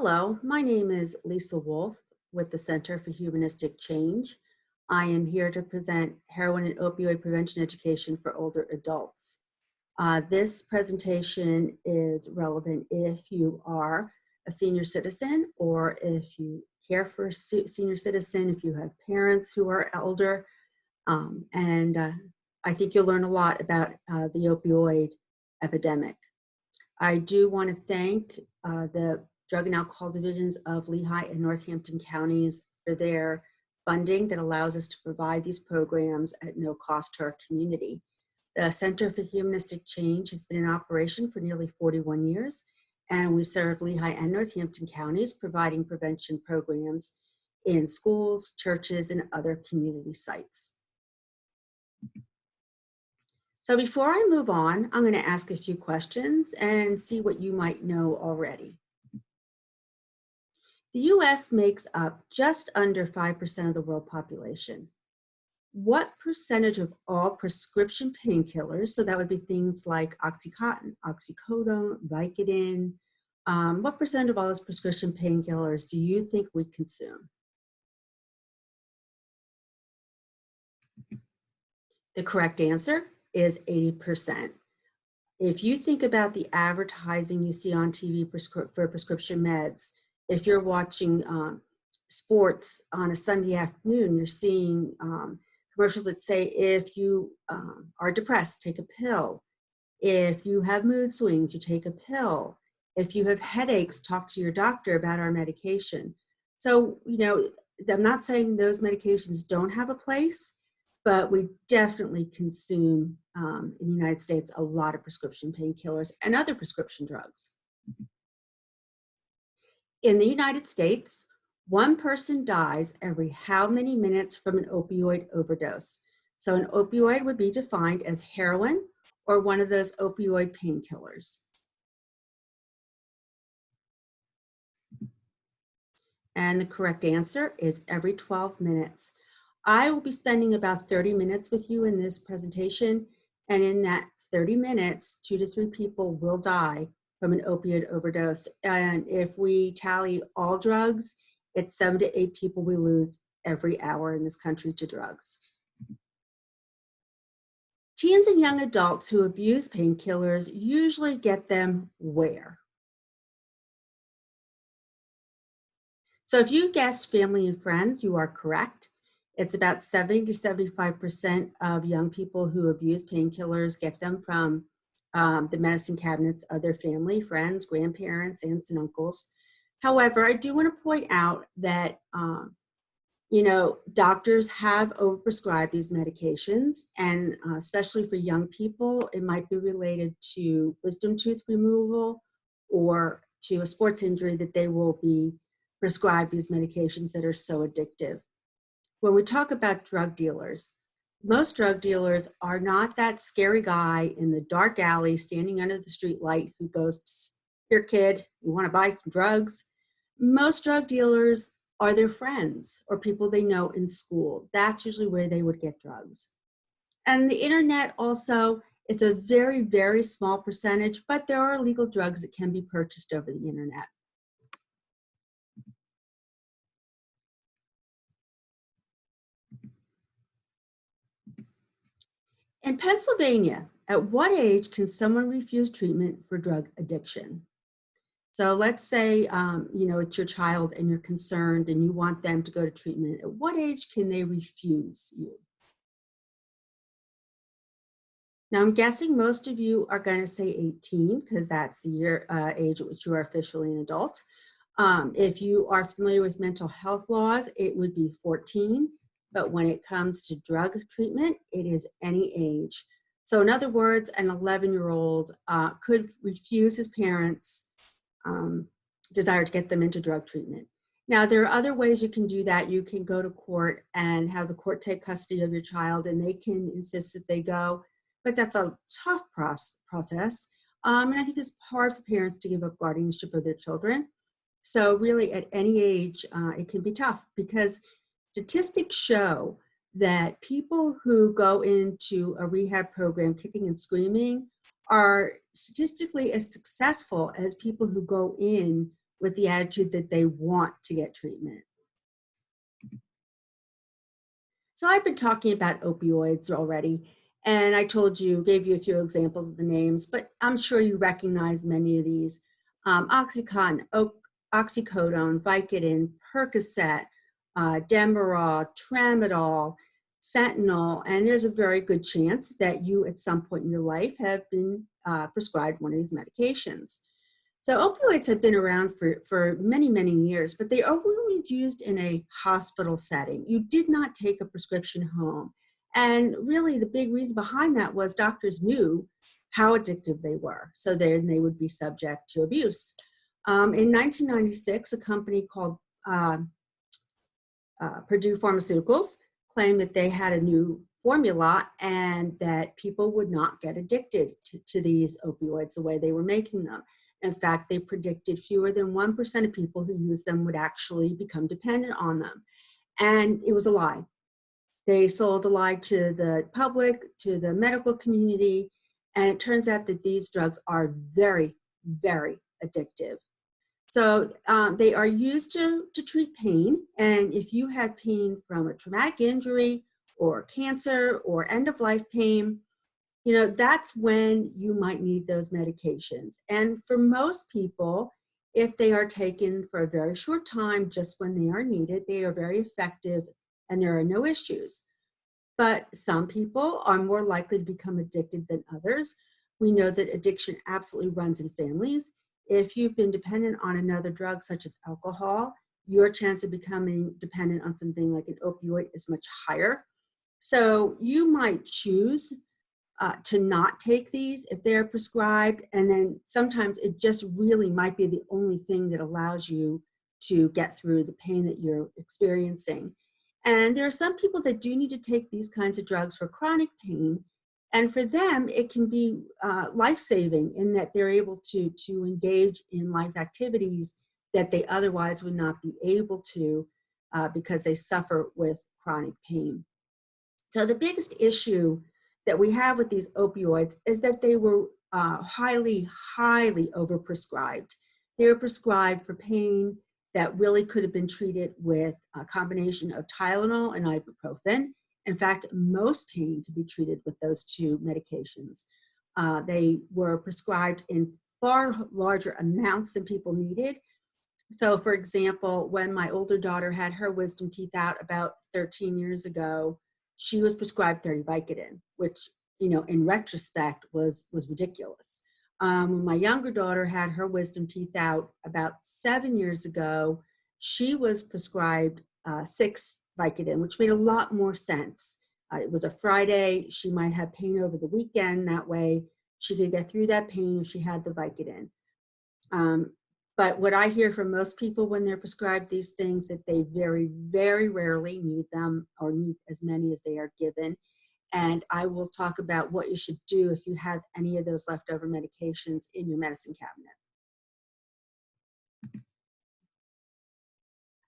Hello, my name is Lisa Wolf with the Center for Humanistic Change. I am here to present heroin and opioid prevention education for older adults. This presentation is relevant if you are a senior citizen or if you care for a senior citizen, if you have parents who are older, and I think you'll learn a lot about the opioid epidemic. I do want to thank the Drug and Alcohol Divisions of Lehigh and Northampton counties for their funding that allows us to provide these programs at no cost to our community. The Center for Humanistic Change has been in operation for nearly 41 years, and we serve Lehigh and Northampton counties, providing prevention programs in schools, churches, and other community sites. So before I move on, I'm going to ask a few questions and see what you might know already. The US makes up just under 5% of the world population. What percentage of all prescription painkillers, so that would be things like Oxycontin, oxycodone, Vicodin, what percent of all those prescription painkillers do you think we consume? The correct answer is 80%. If you think about the advertising you see on TV for prescription meds, if you're watching sports on a Sunday afternoon, you're seeing commercials that say, if you are depressed, take a pill. If you have mood swings, you take a pill. If you have headaches, talk to your doctor about our medication. So, I'm not saying those medications don't have a place, but we definitely consume in the United States a lot of prescription painkillers and other prescription drugs. In the United States, one person dies every how many minutes from an opioid overdose? So an opioid would be defined as heroin or one of those opioid painkillers. And the correct answer is every 12 minutes. I will be spending about 30 minutes with you in this presentation, and in that 30 minutes, 2 to 3 people will die from an opioid overdose. And if we tally all drugs, it's 7 to 8 people we lose every hour in this country to drugs. Teens and young adults who abuse painkillers usually get them where? So if you guessed family and friends, you are correct. It's about 70 to 75% of young people who abuse painkillers get them from the medicine cabinets of their family, friends, grandparents, aunts, and uncles. However, I do want to point out that, doctors have overprescribed these medications, and especially for young people, it might be related to wisdom tooth removal or to a sports injury that they will be prescribed these medications that are so addictive. When we talk about drug dealers, most drug dealers are not that scary guy in the dark alley standing under the street light who goes, "Psst, here kid, you want to buy some drugs?" Most drug dealers are their friends or people they know in school. That's usually where they would get drugs. And the internet also, it's a very, very small percentage, but there are legal drugs that can be purchased over the internet. In Pennsylvania, at what age can someone refuse treatment for drug addiction? So let's say, it's your child and you're concerned and you want them to go to treatment. At what age can they refuse you? Now, I'm guessing most of you are going to say 18 because that's the age at which you are officially an adult. If you are familiar with mental health laws, it would be 14. But when it comes to drug treatment, it is any age. So in other words, an 11-year-old could refuse his parents' desire to get them into drug treatment. Now, there are other ways you can do that. You can go to court and have the court take custody of your child, and they can insist that they go. But that's a tough process. And I think it's hard for parents to give up guardianship of their children. So really, at any age, it can be tough because statistics show that people who go into a rehab program kicking and screaming are statistically as successful as people who go in with the attitude that they want to get treatment. So I've been talking about opioids already, and I gave you a few examples of the names, but I'm sure you recognize many of these. Oxycontin, oxycodone, Vicodin, Percocet, Demerol, Tramadol, fentanyl, and there's a very good chance that you at some point in your life have been prescribed one of these medications. So opioids have been around for many, many years, but they are always used in a hospital setting. You did not take a prescription home. And really the big reason behind that was doctors knew how addictive they were. So then they would be subject to abuse. In 1996, a company called Purdue Pharmaceuticals claimed that they had a new formula and that people would not get addicted to these opioids the way they were making them. In fact, they predicted fewer than 1% of people who use them would actually become dependent on them. And it was a lie. They sold a lie to the public, to the medical community, and it turns out that these drugs are very, very addictive. So they are used to treat pain, and if you have pain from a traumatic injury or cancer or end-of-life pain, that's when you might need those medications. And for most people, if they are taken for a very short time, just when they are needed, they are very effective and there are no issues. But some people are more likely to become addicted than others. We know that addiction absolutely runs in families. If you've been dependent on another drug, such as alcohol, your chance of becoming dependent on something like an opioid is much higher. So you might choose to not take these if they're prescribed, and then sometimes it just really might be the only thing that allows you to get through the pain that you're experiencing. And there are some people that do need to take these kinds of drugs for chronic pain, and for them it can be life-saving in that they're able to engage in life activities that they otherwise would not be able to because they suffer with chronic pain. So the biggest issue that we have with these opioids is that they were highly, highly overprescribed. They were prescribed for pain that really could have been treated with a combination of Tylenol and ibuprofen. In fact, most pain could be treated with those two medications. They were prescribed in far larger amounts than people needed. So for example, when my older daughter had her wisdom teeth out about 13 years ago, she was prescribed 30 Vicodin, which, in retrospect was ridiculous. When my younger daughter had her wisdom teeth out about 7 years ago, she was prescribed 6 Vicodin, which made a lot more sense. It was a Friday. She might have pain over the weekend. That way she could get through that pain if she had the Vicodin. But what I hear from most people when they're prescribed these things, that they very, very rarely need them or need as many as they are given. And I will talk about what you should do if you have any of those leftover medications in your medicine cabinet.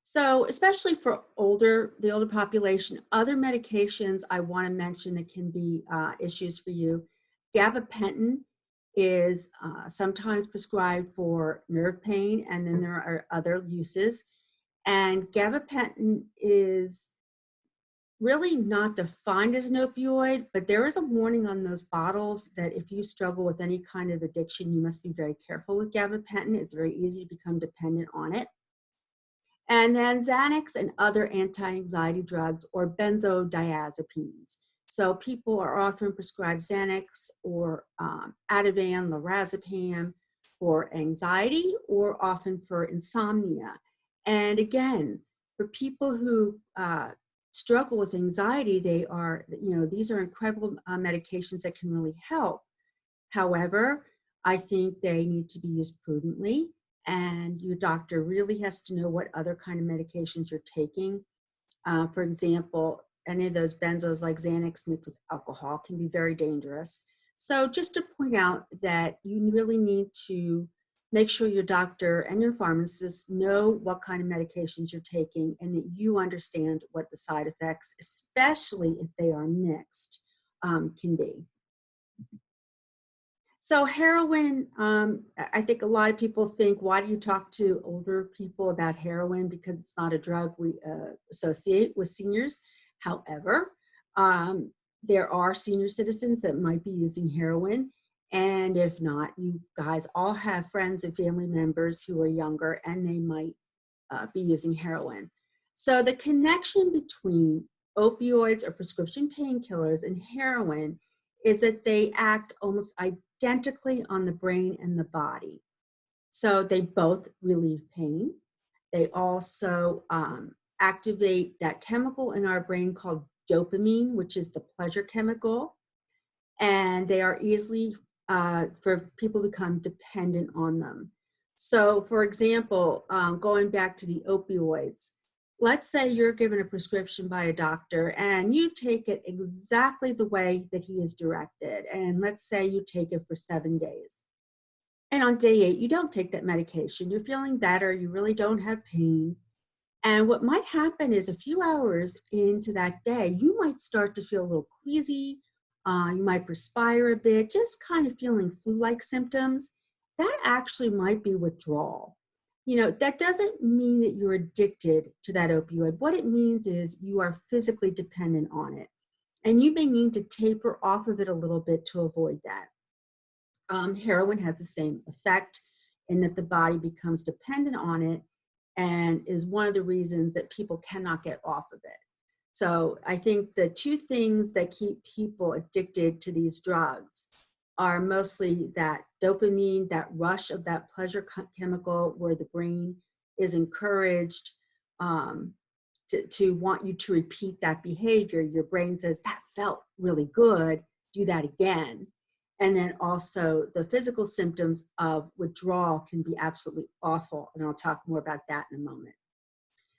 So especially for the older population, other medications I want to mention that can be issues for you. Gabapentin is sometimes prescribed for nerve pain, and then there are other uses. And gabapentin is really not defined as an opioid, but there is a warning on those bottles that if you struggle with any kind of addiction, you must be very careful with gabapentin. It's very easy to become dependent on it. And then Xanax and other anti-anxiety drugs or benzodiazepines. So people are often prescribed Xanax or Ativan, lorazepam for anxiety or often for insomnia. And again, for people who struggle with anxiety, these are incredible medications that can really help. However, I think they need to be used prudently, and your doctor really has to know what other kind of medications you're taking. For example, any of those benzos like Xanax mixed with alcohol can be very dangerous. So just to point out that you really need to make sure your doctor and your pharmacist know what kind of medications you're taking and that you understand what the side effects, especially if they are mixed, can be. So heroin, I think a lot of people think, why do you talk to older people about heroin? Because it's not a drug we associate with seniors. However, um, there are senior citizens that might be using heroin. And if not, you guys all have friends and family members who are younger and they might be using heroin. So the connection between opioids or prescription painkillers and heroin is that they act almost identically on the brain and the body. So they both relieve pain. They also activate that chemical in our brain called dopamine, which is the pleasure chemical. And they are easily for people to become dependent on them. So, for example, going back to the opioids, let's say you're given a prescription by a doctor and you take it exactly the way that he is directed. And let's say you take it for 7 days. And on day 8, you don't take that medication. You're feeling better. You really don't have pain. And what might happen is a few hours into that day, you might start to feel a little queasy. You might perspire a bit, just kind of feeling flu-like symptoms. That actually might be withdrawal. You know, that doesn't mean that you're addicted to that opioid. What it means is you are physically dependent on it. And you may need to taper off of it a little bit to avoid that. Heroin has the same effect in that the body becomes dependent on it and is one of the reasons that people cannot get off of it. So I think the two things that keep people addicted to these drugs are mostly that dopamine, that rush of that pleasure chemical where the brain is encouraged to want you to repeat that behavior. Your brain says, that felt really good, do that again. And then also the physical symptoms of withdrawal can be absolutely awful. And I'll talk more about that in a moment.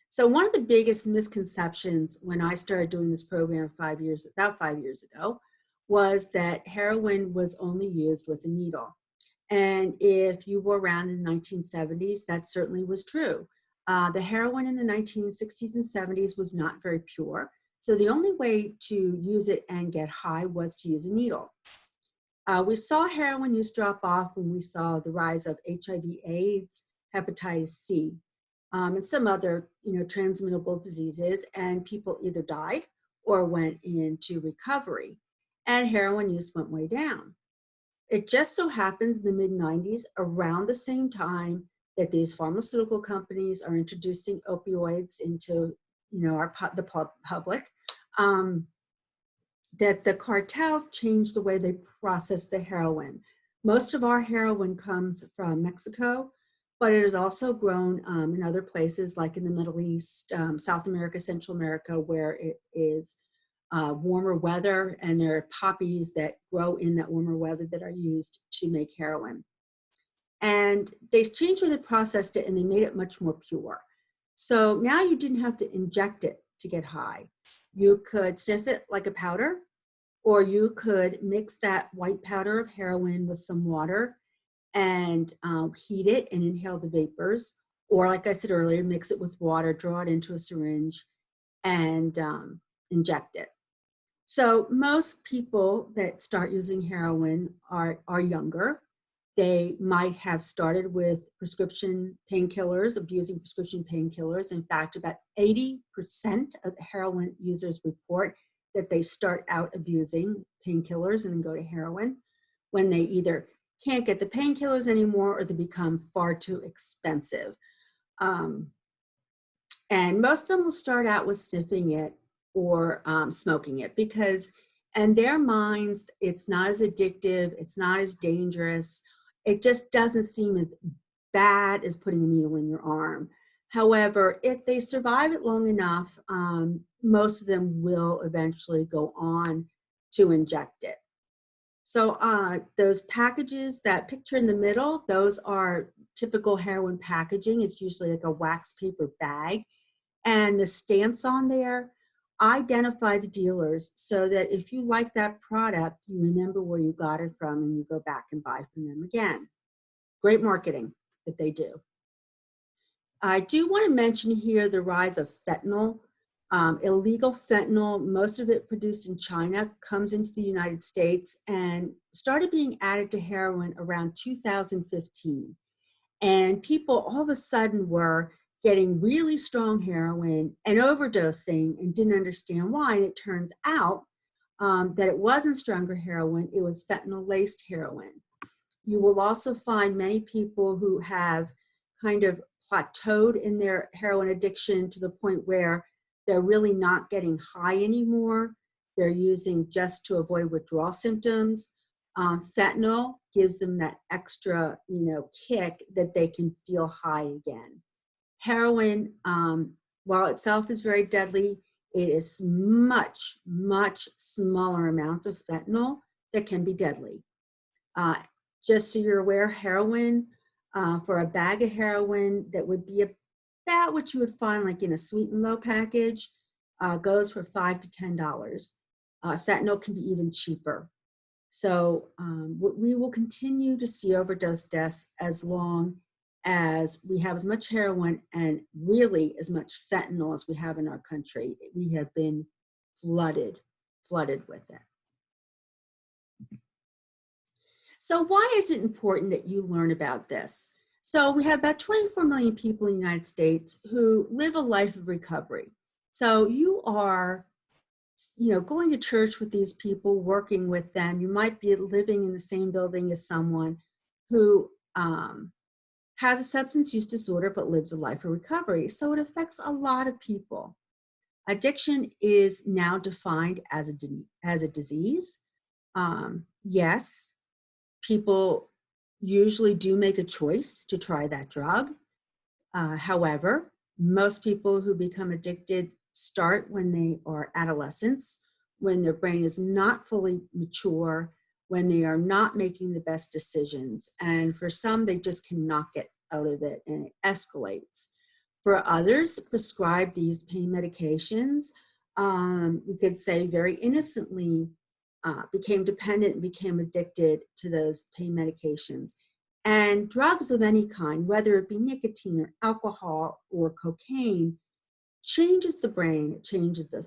So one of the biggest misconceptions when I started doing this program about 5 years ago, was that heroin was only used with a needle. And if you were around in the 1970s, that certainly was true. The heroin in the 1960s and 70s was not very pure. So the only way to use it and get high was to use a needle. We saw heroin use drop off when we saw the rise of HIV/AIDS, hepatitis C, and some other, transmittable diseases, and people either died or went into recovery, and heroin use went way down. It just so happens in the mid-90s, around the same time that these pharmaceutical companies are introducing opioids into, the public, that the cartel changed the way they process the heroin. Most of our heroin comes from Mexico, but it is also grown in other places like in the Middle East, South America, Central America, where it is warmer weather, and there are poppies that grow in that warmer weather that are used to make heroin. And they changed where they processed it, and they made it much more pure. So now you didn't have to inject it to get high. You could sniff it like a powder, or you could mix that white powder of heroin with some water and heat it and inhale the vapors. Or like I said earlier, mix it with water, draw it into a syringe, and inject it. So most people that start using heroin are younger. They might have started with prescription painkillers, abusing prescription painkillers. In fact, about 80% of heroin users report that they start out abusing painkillers and then go to heroin when they either can't get the painkillers anymore or they become far too expensive. And most of them will start out with sniffing it or smoking it because in their minds, it's not as addictive, it's not as dangerous. It just doesn't seem as bad as putting a needle in your arm. However, if they survive it long enough, most of them will eventually go on to inject it. So those packages, that picture in the middle, those are typical heroin packaging. It's usually like a wax paper bag. And the stamps on there identify the dealers so that if you like that product, you remember where you got it from and you go back and buy from them again. Great marketing that they do. I do want to mention here the rise of fentanyl. Illegal fentanyl, most of it produced in China, comes into the United States and started being added to heroin around 2015. And people all of a sudden were getting really strong heroin and overdosing and didn't understand why. And it turns out that it wasn't stronger heroin, it was fentanyl-laced heroin. You will also find many people who have kind of plateaued in their heroin addiction to the point where they're really not getting high anymore. They're using just to avoid withdrawal symptoms. Fentanyl gives them that extra, kick that they can feel high again. Heroin, while itself is very deadly, it is much, much smaller amounts of fentanyl that can be deadly. Just so you're aware, heroin, for a bag of heroin that would be about what you would find like in a Sweet and Low package, goes for $5 to $10. Fentanyl can be even cheaper. So we will continue to see overdose deaths as long as we have as much heroin and really as much fentanyl as we have in our country. We have been flooded with it. So why is it important that you learn about this? So we have about 24 million people in the United States who live a life of recovery. So you are, going to church with these people, working with them. You might be living in the same building as someone who has a substance use disorder but lives a life of recovery. So it affects a lot of people. Addiction is now defined as a disease. Yes, people usually do make a choice to try that drug. However, most people who become addicted start when they are adolescents, when their brain is not fully mature, when they are not making the best decisions. And for some, they just cannot get out of it and it escalates. For others, prescribed these pain medications, we could say very innocently, became dependent and became addicted to those pain medications. And drugs of any kind, whether it be nicotine or alcohol or cocaine, changes the brain. It changes the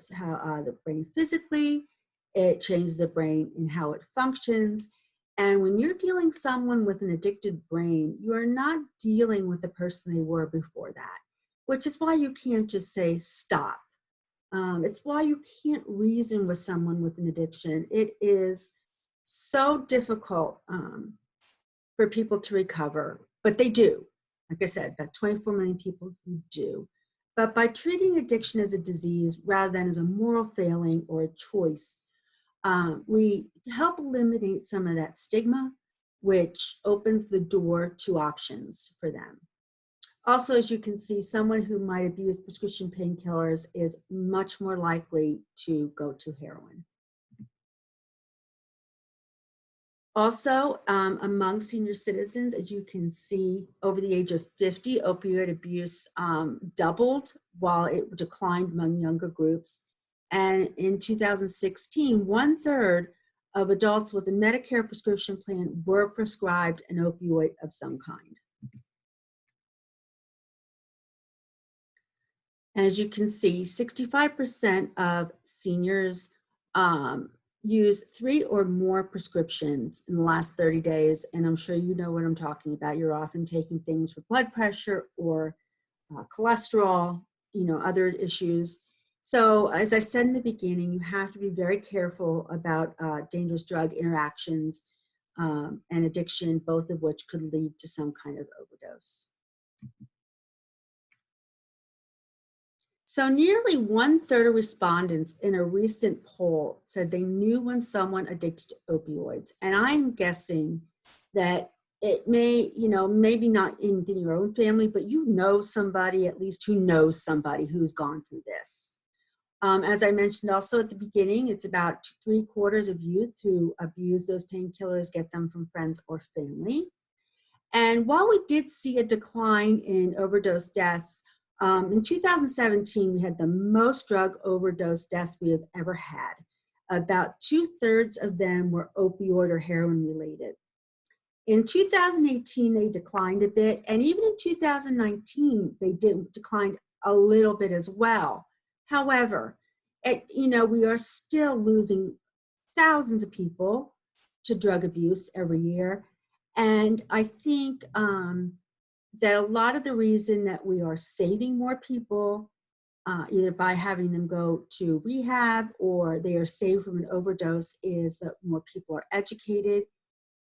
brain physically. It changes the brain in how it functions. And when you're dealing with someone with an addicted brain, you are not dealing with the person they were before that, which is why you can't just say stop. It's why you can't reason with someone with an addiction. It is so difficult for people to recover, but they do. Like I said, about 24 million people who do. But by treating addiction as a disease rather than as a moral failing or a choice, we help eliminate some of that stigma, which opens the door to options for them. Also, as you can see, someone who might abuse prescription painkillers is much more likely to go to heroin. Also, among senior citizens, as you can see, over the age of 50, opioid abuse doubled while it declined among younger groups. And in 2016, 1/3 of adults with a Medicare prescription plan were prescribed an opioid of some kind. And as you can see, 65% of seniors use 3 or more prescriptions in the last 30 days. And I'm sure you know what I'm talking about. You're often taking things for blood pressure or cholesterol, other issues. So as I said in the beginning, you have to be very careful about dangerous drug interactions and addiction, both of which could lead to some kind of overdose. So nearly 1/3 of respondents in a recent poll said they knew when someone addicted to opioids. And I'm guessing that it may, maybe not in your own family, but you know somebody at least who knows somebody who's gone through this. As I mentioned also at the beginning, it's about 3/4 of youth who abuse those painkillers get them from friends or family. And while we did see a decline in overdose deaths, in 2017, we had the most drug overdose deaths we have ever had. About 2/3 of them were opioid or heroin related. In 2018, they declined a bit, and even in 2019, they declined a little bit as well. However, we are still losing thousands of people to drug abuse every year. And I think that a lot of the reason that we are saving more people, either by having them go to rehab or they are saved from an overdose, is that more people are educated.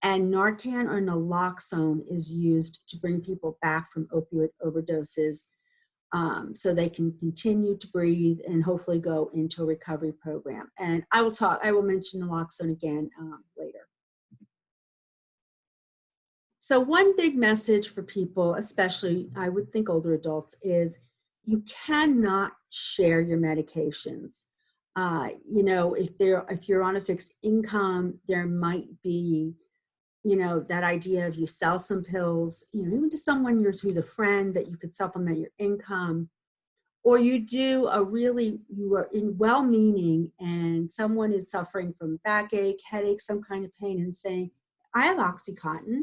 And Narcan or naloxone is used to bring people back from opioid overdoses, so they can continue to breathe and hopefully go into a recovery program. And I will mention naloxone again later. So one big message for people, especially I would think older adults, is you cannot share your medications. If you're on a fixed income, there might be, that idea of you sell some pills, even to someone who's a friend, that you could supplement your income. Or you are in well-meaning and someone is suffering from backache, headache, some kind of pain, and saying, I have Oxycontin,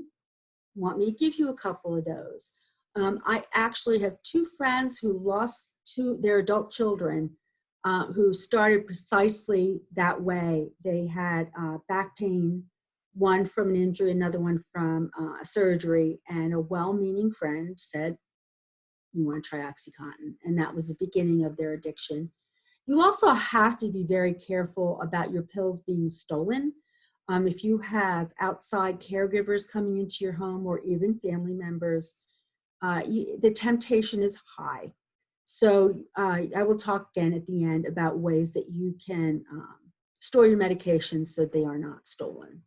want me to give you a couple of those. I actually have two friends who lost their adult children who started precisely that way. They had back pain, one from an injury, another one from a surgery, and a well-meaning friend said, you want to try Oxycontin. And that was the beginning of their addiction. You also have to be very careful about your pills being stolen. If you have outside caregivers coming into your home or even family members, the temptation is high. So I will talk again at the end about ways that you can store your medications so they are not stolen.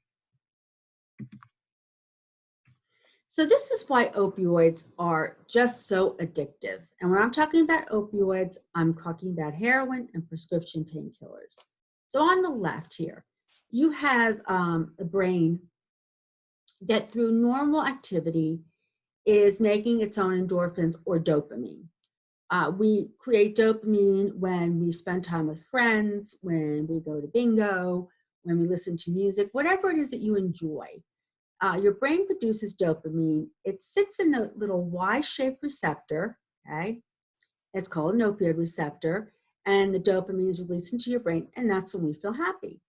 So this is why opioids are just so addictive. And when I'm talking about opioids, I'm talking about heroin and prescription painkillers. So on the left here, you have a brain that through normal activity is making its own endorphins or dopamine. We create dopamine when we spend time with friends, when we go to bingo, when we listen to music, whatever it is that you enjoy. Your brain produces dopamine. It sits in the little Y-shaped receptor, okay? It's called an opioid receptor, and the dopamine is released into your brain, and that's when we feel happy.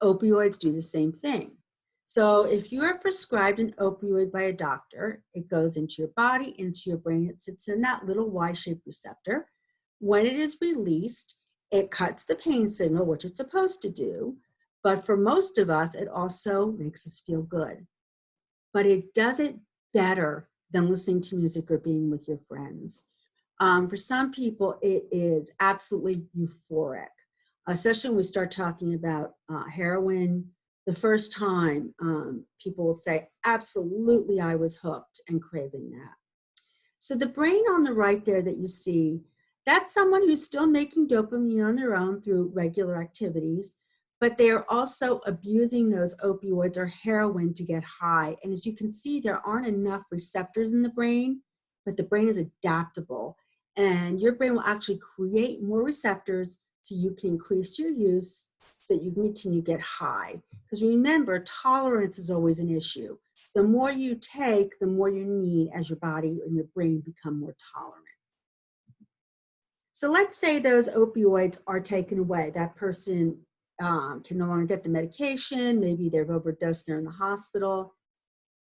Opioids do the same thing. So if you are prescribed an opioid by a doctor, it goes into your body, into your brain. It sits in that little Y-shaped receptor. When it is released, it cuts the pain signal, which it's supposed to do. But for most of us, it also makes us feel good. But it does it better than listening to music or being with your friends. For some people, it is absolutely euphoric, especially when we start talking about heroin. The first time, people will say, absolutely, I was hooked and craving that. So the brain on the right there that you see, that's someone who's still making dopamine on their own through regular activities, but they are also abusing those opioids or heroin to get high. And as you can see, there aren't enough receptors in the brain, but the brain is adaptable. And your brain will actually create more receptors so you can increase your use so that you can continue to get high. Because remember, tolerance is always an issue. The more you take, the more you need as your body and your brain become more tolerant. So let's say those opioids are taken away. That person can no longer get the medication. Maybe they've overdosed, they're in the hospital.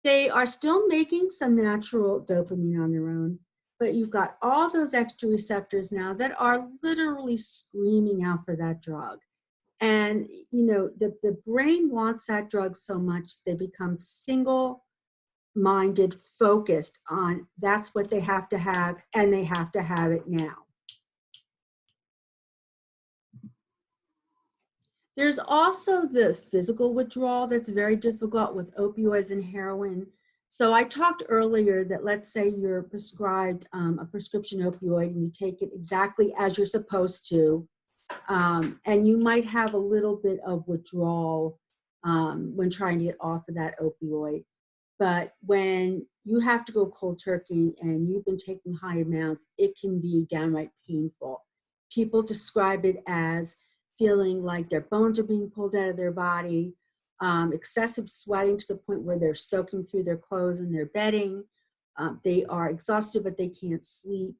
They are still making some natural dopamine on their own, but you've got all those extra receptors now that are literally screaming out for that drug. And, the brain wants that drug so much, they become single-minded, focused on that's what they have to have, and they have to have it now. There's also the physical withdrawal that's very difficult with opioids and heroin. So I talked earlier that let's say you're prescribed a prescription opioid and you take it exactly as you're supposed to, and you might have a little bit of withdrawal when trying to get off of that opioid. But when you have to go cold turkey and you've been taking high amounts, it can be downright painful. People describe it as feeling like their bones are being pulled out of their body, excessive sweating to the point where they're soaking through their clothes and their bedding. They are exhausted, but they can't sleep.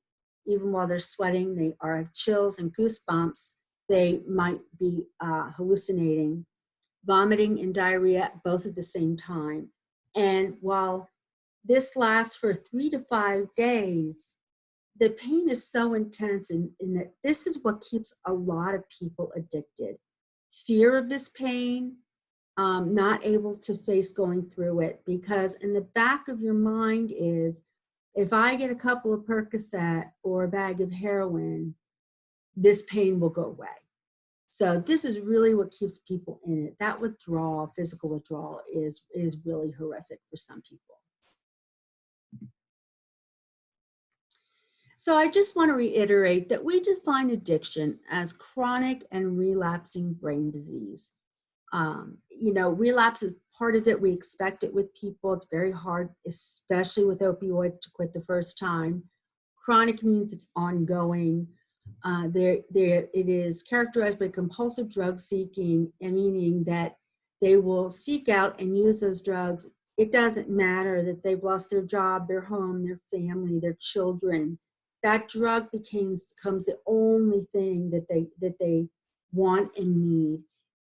even while they're sweating, they are chills and goosebumps. They might be hallucinating, vomiting and diarrhea both at the same time. And while this lasts for 3 to 5 days, the pain is so intense in that this is what keeps a lot of people addicted. Fear of this pain, not able to face going through it, because in the back of your mind is, if I get a couple of Percocet or a bag of heroin, this pain will go away. So this is really what keeps people in it. That withdrawal, physical withdrawal, is really horrific for some people. So I just want to reiterate that we define addiction as chronic and relapsing brain disease. Relapse is part of it. We expect it with people. It's very hard, especially with opioids, to quit the first time. Chronic means it's ongoing. It is characterized by compulsive drug seeking, and meaning that they will seek out and use those drugs. It doesn't matter that they've lost their job, their home, their family, their children. That drug becomes the only thing that they want and need.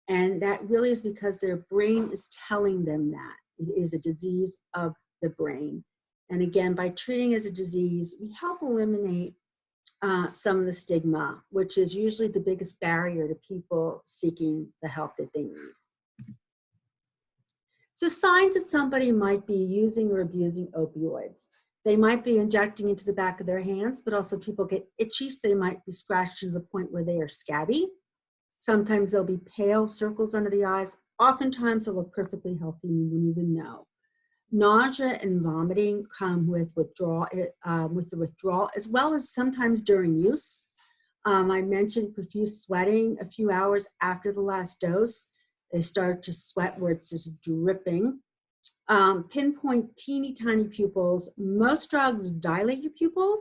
And that really is because their brain is telling them that. It is a disease of the brain. And again, by treating as a disease, we help eliminate some of the stigma, which is usually the biggest barrier to people seeking the help that they need. So signs that somebody might be using or abusing opioids. They might be injecting into the back of their hands, but also people get itchy, so they might be scratched to the point where they are scabby. Sometimes there'll be pale circles under the eyes. Oftentimes they'll look perfectly healthy and you wouldn't even know. Nausea and vomiting come with the withdrawal, as well as sometimes during use. I mentioned profuse sweating a few hours after the last dose. They start to sweat where it's just dripping. Pinpoint teeny tiny pupils. Most drugs dilate your pupils.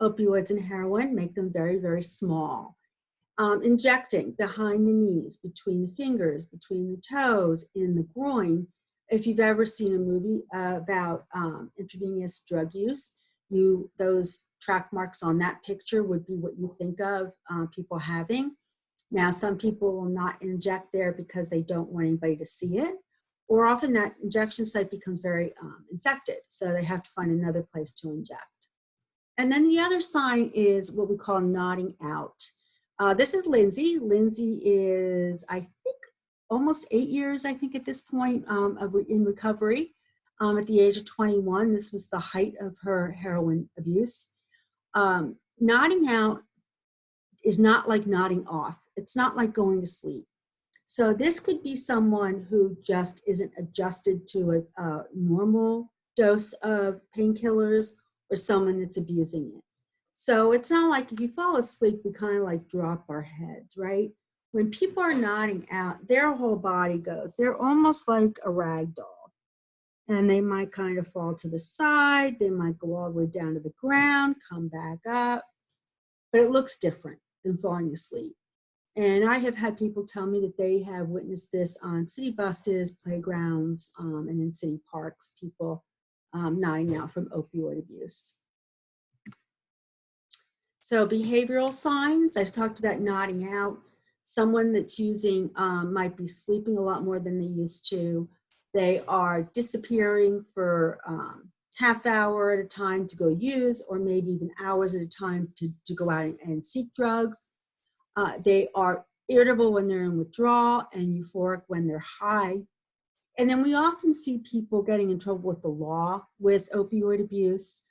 Opioids and heroin make them very, very small. Injecting behind the knees, between the fingers, between the toes, in the groin. If you've ever seen a movie about intravenous drug use, those track marks on that picture would be what you think of people having. Now, some people will not inject there because they don't want anybody to see it, or often that injection site becomes very infected, so they have to find another place to inject. And then the other sign is what we call nodding out. This is Lindsay. Lindsay is, I think, almost 8 years, I think, at this point in recovery. At the age of 21, this was the height of her heroin abuse. Nodding out is not like nodding off. It's not like going to sleep. So this could be someone who just isn't adjusted to a normal dose of painkillers, or someone that's abusing it. So it's not like if you fall asleep, we kind of like drop our heads, right? When people are nodding out, their whole body goes. They're almost like a rag doll. And they might kind of fall to the side. They might go all the way down to the ground, come back up. But it looks different than falling asleep. And I have had people tell me that they have witnessed this on city buses, playgrounds, and in city parks, people nodding out from opioid abuse. So behavioral signs, I talked about nodding out. Someone that's using might be sleeping a lot more than they used to. They are disappearing for half hour at a time to go use, or maybe even hours at a time to go out and seek drugs. They are irritable when they're in withdrawal and euphoric when they're high. And then we often see people getting in trouble with the law with opioid abuse.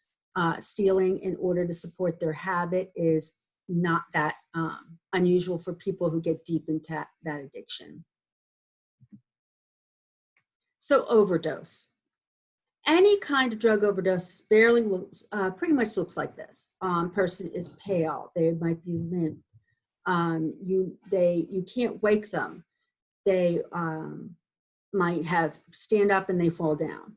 Stealing in order to support their habit is not that unusual for people who get deep into that addiction. So overdose. Any kind of drug overdose pretty much looks like this. Person is pale. They might be limp. You can't wake them. They might stand up and they fall down.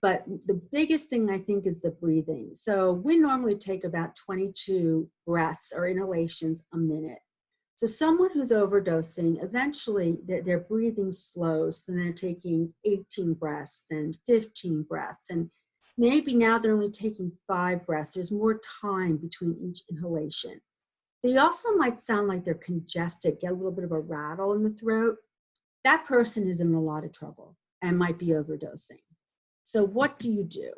But the biggest thing I think is the breathing. So we normally take about 22 breaths or inhalations a minute. So someone who's overdosing, eventually their breathing slows, and they're taking 18 breaths, then 15 breaths. And Maybe now they're only taking 5 breaths. There's more time between each inhalation. They also might sound like they're congested, get a little bit of a rattle in the throat. That person is in a lot of trouble and might be overdosing. So what do you do?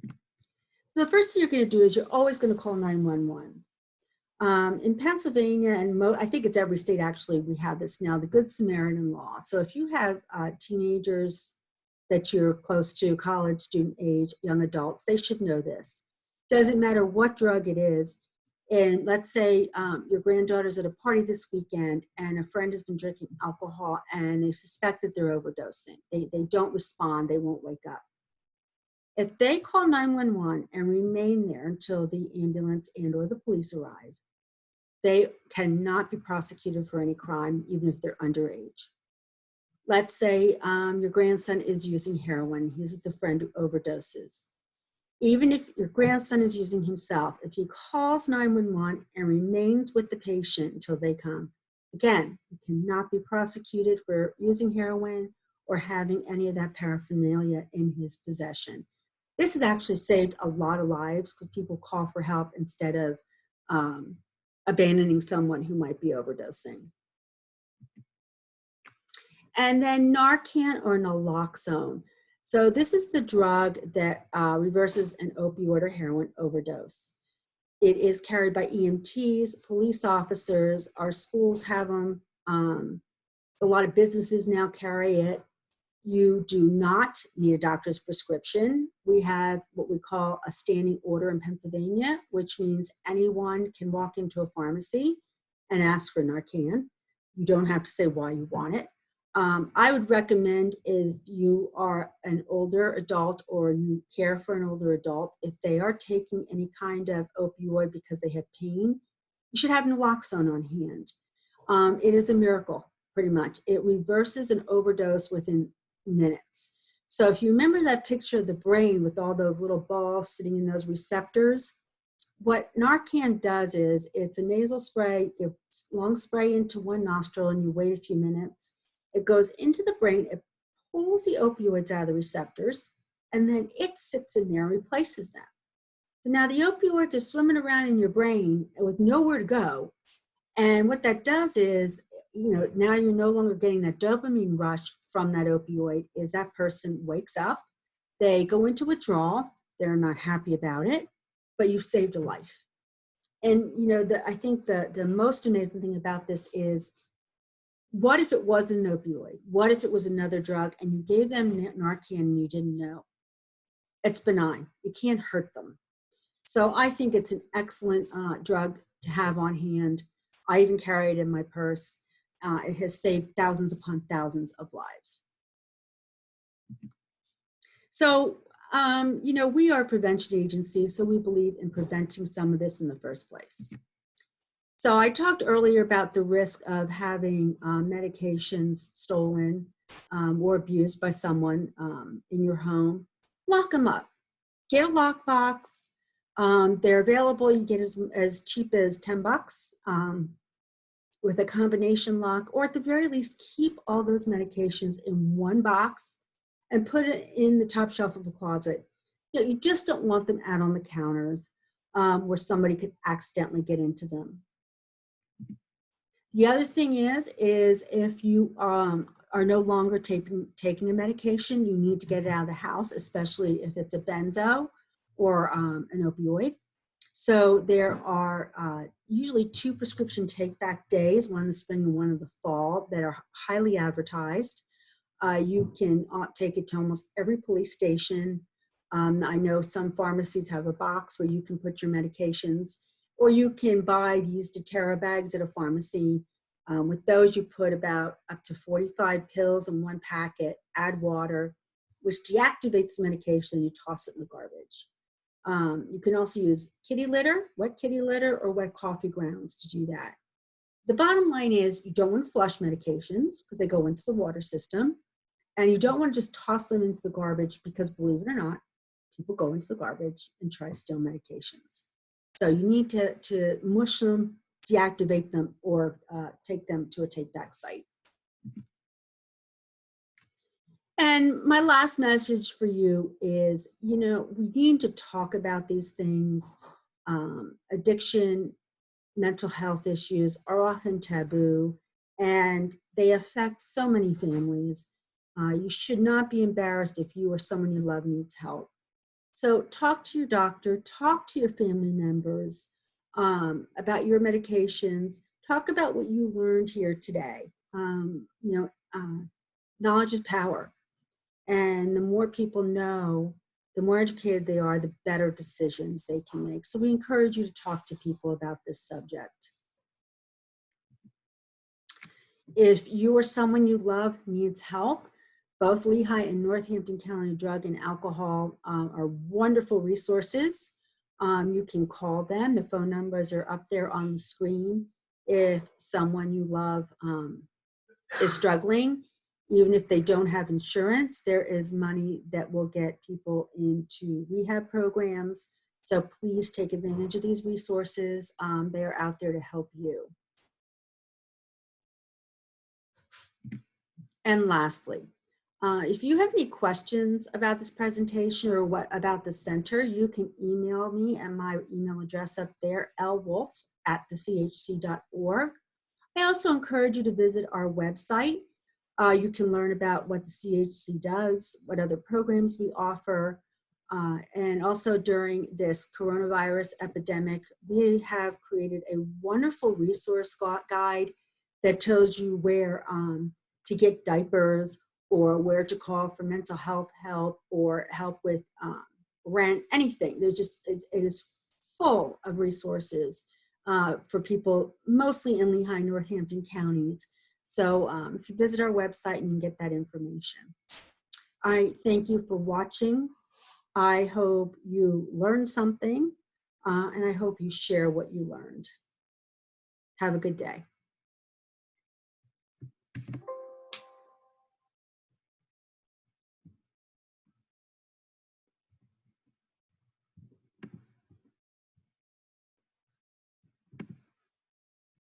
So the first thing you're going to do is you're always going to call 911. In Pennsylvania, and I think it's every state actually, we have this now, the Good Samaritan law. So if you have teenagers that you're close to, college, student age, young adults, they should know this. Doesn't matter what drug it is. And let's say your granddaughter's at a party this weekend and a friend has been drinking alcohol and they suspect that they're overdosing. They don't respond, they won't wake up. If they call 911 and remain there until the ambulance and or the police arrive, they cannot be prosecuted for any crime, even if they're underage. Let's say your grandson is using heroin. He's the friend who overdoses. Even if your grandson is using himself, if he calls 911 and remains with the patient until they come, again, he cannot be prosecuted for using heroin or having any of that paraphernalia in his possession. This has actually saved a lot of lives because people call for help instead of abandoning someone who might be overdosing. And then Narcan or naloxone. So this is the drug that reverses an opioid or heroin overdose. It is carried by EMTs, police officers, our schools have them. A lot of businesses now carry it. You do not need a doctor's prescription. We have what we call a standing order in Pennsylvania, which means anyone can walk into a pharmacy and ask for Narcan. You don't have to say why you want it. I would recommend if you are an older adult or you care for an older adult, if they are taking any kind of opioid because they have pain, you should have naloxone on hand. It is a miracle, pretty much. It reverses an overdose within minutes. So if you remember that picture of the brain with all those little balls sitting in those receptors, what Narcan does is it's a nasal spray, you long spray into one nostril and you wait a few minutes. It goes into the brain, it pulls the opioids out of the receptors, and then it sits in there and replaces them. So now the opioids are swimming around in your brain with nowhere to go. And what that does is, now you're no longer getting that dopamine rush from that opioid. Is that person wakes up, they go into withdrawal, they're not happy about it, but you've saved a life. And I think the most amazing thing about this is, what if it wasn't an opioid? What if it was another drug and you gave them Narcan and you didn't know? It's benign. It can't hurt them. So I think it's an excellent drug to have on hand. I even carry it in my purse. It has saved thousands upon thousands of lives. So, we are a prevention agency, so we believe in preventing some of this in the first place. So I talked earlier about the risk of having medications stolen or abused by someone in your home. Lock them up. Get a lockbox. They're available. You get as cheap as $10 with a combination lock, or at the very least, keep all those medications in one box and put it in the top shelf of the closet. You just don't want them out on the counters where somebody could accidentally get into them. The other thing is if you are no longer taking a medication, you need to get it out of the house, especially if it's a benzo or an opioid. So there are usually 2 prescription take-back days, one in the spring and one in the fall, that are highly advertised. You can take it to almost every police station. I know some pharmacies have a box where you can put your medications, or you can buy these doTERRA bags at a pharmacy. With those, you put about up to 45 pills in one packet, add water, which deactivates the medication, and you toss it in the garbage. You can also use kitty litter, wet kitty litter, or wet coffee grounds to do that. The bottom line is you don't want to flush medications because they go into the water system, and you don't want to just toss them into the garbage because, believe it or not, people go into the garbage and try to steal medications. So you need to mush them, deactivate them, or take them to a take-back site. And my last message for you is, we need to talk about these things. Addiction, mental health issues are often taboo, and they affect so many families. You should not be embarrassed if you or someone you love needs help. So talk to your doctor, talk to your family members about your medications, talk about what you learned here today. Knowledge is power. And the more people know, the more educated they are, the better decisions they can make. So we encourage you to talk to people about this subject. If you or someone you love needs help, both Lehigh and Northampton County Drug and Alcohol are wonderful resources. You can call them. The phone numbers are up there on the screen. If someone you love is struggling, even if they don't have insurance, there is money that will get people into rehab programs. So please take advantage of these resources. They are out there to help you. And lastly, if you have any questions about this presentation or what about the center, you can email me at my email address up there, lwolf@thechc.org. I also encourage you to visit our website. You can learn about what the CHC does, what other programs we offer, and also during this coronavirus epidemic, we have created a wonderful resource guide that tells you where to get diapers, or where to call for mental health help or help with rent, anything. There's just, it is full of resources for people, mostly in Lehigh, Northampton counties. So if you visit our website, you can get that information. I thank you for watching. I hope you learned something, and I hope you share what you learned. Have a good day.